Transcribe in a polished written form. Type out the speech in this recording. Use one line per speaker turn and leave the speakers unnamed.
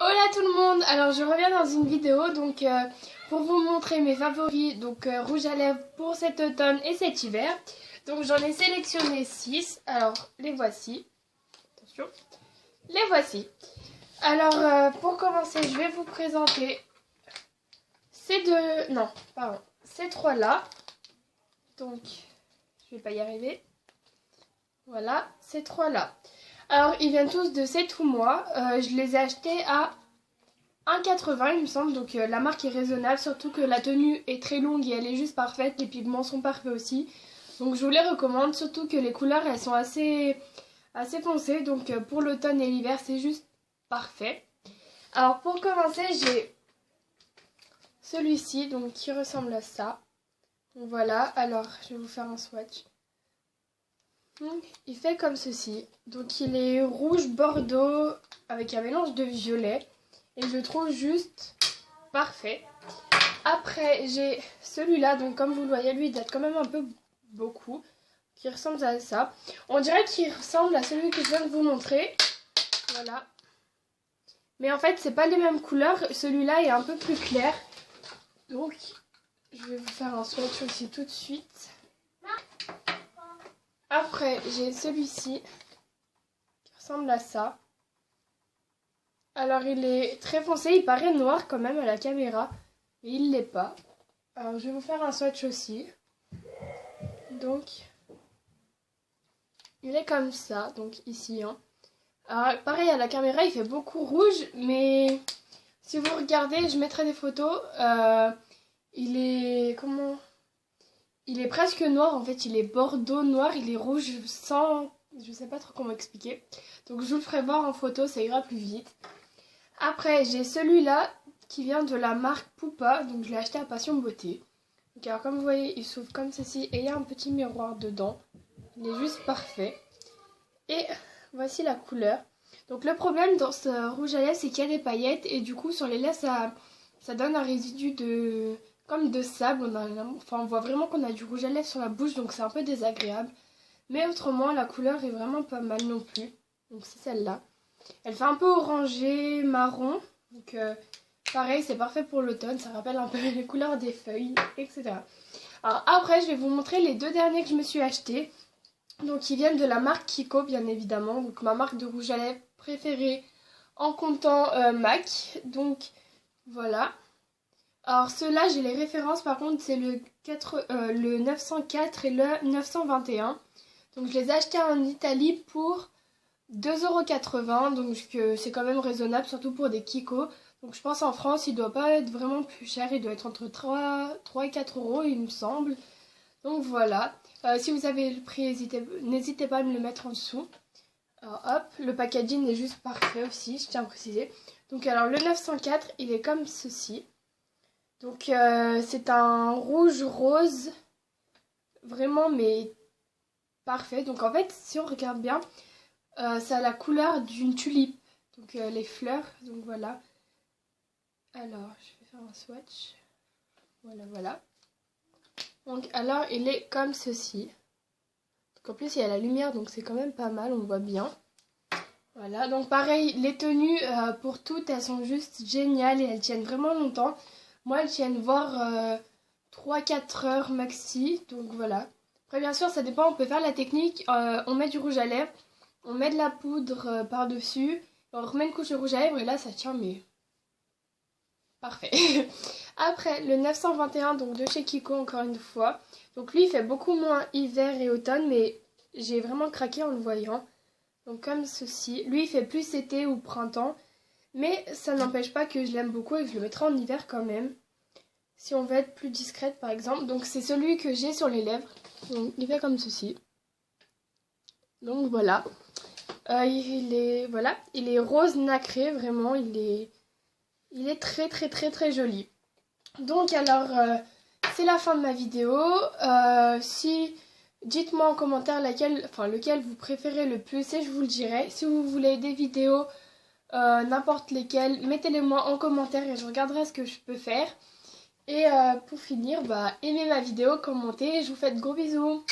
Hola tout le monde, alors je reviens dans une vidéo pour vous montrer mes favoris rouge à lèvres pour cet automne et cet hiver. Donc j'en ai sélectionné 6, alors les voici. Attention, les voici. Alors pour commencer je vais vous présenter ces trois là. Donc je vais pas y arriver. Voilà, ces trois là. Alors ils viennent tous de C'est Tout Moi, je les ai achetés à 1,80 il me semble, donc la marque est raisonnable, surtout que la tenue est très longue et elle est juste parfaite, les pigments sont parfaits aussi. Donc je vous les recommande, surtout que les couleurs elles sont assez foncées, donc pour l'automne et l'hiver c'est juste parfait. Alors pour commencer j'ai celui-ci donc qui ressemble à ça. Donc voilà, alors je vais vous faire un swatch. Donc, il fait comme ceci, donc il est rouge bordeaux avec un mélange de violet. Et je le trouve juste parfait. Après, j'ai celui-là. Donc, comme vous le voyez, lui, il date quand même un peu beaucoup. Qui ressemble à ça. On dirait qu'il ressemble à celui que je viens de vous montrer. Voilà. Mais en fait, c'est pas les mêmes couleurs. Celui-là est un peu plus clair. Donc, je vais vous faire un swatch aussi tout de suite. Après, j'ai celui-ci. Qui ressemble à ça. Alors il est très foncé, il paraît noir quand même à la caméra, mais il l'est pas. Alors je vais vous faire un swatch aussi. Donc il est comme ça, donc ici. Alors pareil à la caméra il fait beaucoup rouge, mais si vous regardez, je mettrai des photos. Il est presque noir en fait, il est bordeaux noir, il est rouge sans... Je sais pas trop comment expliquer. Donc je vous le ferai voir en photo, ça ira plus vite. Après, j'ai celui-là qui vient de la marque Poupa, donc je l'ai acheté à Passion Beauté. Donc, alors comme vous voyez, il s'ouvre comme ceci et il y a un petit miroir dedans. Il est juste parfait. Et voici la couleur. Donc le problème dans ce rouge à lèvres, c'est qu'il y a des paillettes et du coup sur les lèvres, ça donne un résidu comme de sable. On voit vraiment qu'on a du rouge à lèvres sur la bouche, donc c'est un peu désagréable. Mais autrement, la couleur est vraiment pas mal non plus. Donc c'est celle-là. Elle fait un peu orangé, marron. Donc pareil, c'est parfait pour l'automne. Ça rappelle un peu les couleurs des feuilles, etc. Alors après, je vais vous montrer les deux derniers que je me suis achetés. Donc ils viennent de la marque Kiko, bien évidemment. Donc ma marque de rouge à lèvres préférée en comptant MAC. Donc voilà. Alors ceux-là, j'ai les références. Par contre, c'est le 904 et le 921. Donc je les ai achetés en Italie pour 2,80 €, donc c'est quand même raisonnable, surtout pour des Kiko. Donc je pense en France, il doit pas être vraiment plus cher, il doit être entre 3 et 4 €, il me semble. Donc voilà, si vous avez le prix, n'hésitez pas à me le mettre en dessous. Alors hop, le packaging est juste parfait aussi, je tiens à préciser. Donc alors le 904, il est comme ceci. Donc c'est un rouge rose, vraiment mais parfait. Donc en fait, si on regarde bien, ça a la couleur d'une tulipe, donc les fleurs, donc voilà. Alors, je vais faire un swatch. Voilà. Donc alors, il est comme ceci. Donc en plus, il y a la lumière, donc c'est quand même pas mal, on voit bien. Voilà, donc pareil, les tenues, pour toutes, elles sont juste géniales et elles tiennent vraiment longtemps. Moi, elles tiennent voire 3-4 heures maxi, donc voilà. Après, bien sûr, ça dépend, on peut faire la technique, on met du rouge à lèvres. On met de la poudre par-dessus, on remet une couche de rouge à lèvres et là ça tient mais parfait. Après le 921 donc de chez Kiko encore une fois. Donc lui il fait beaucoup moins hiver et automne mais j'ai vraiment craqué en le voyant. Donc comme ceci. Lui il fait plus été ou printemps mais ça n'empêche pas que je l'aime beaucoup et que je le mettrai en hiver quand même. Si on veut être plus discrète par exemple. Donc c'est celui que j'ai sur les lèvres. Donc il fait comme ceci. Donc voilà. Il est rose nacré, vraiment, il est très très très très joli. Donc alors, c'est la fin de ma vidéo. Dites-moi en commentaire lequel vous préférez le plus et je vous le dirai. Si vous voulez des vidéos, n'importe lesquelles, mettez-les moi en commentaire et je regarderai ce que je peux faire. Et pour finir, aimez ma vidéo, commentez et je vous fais de gros bisous.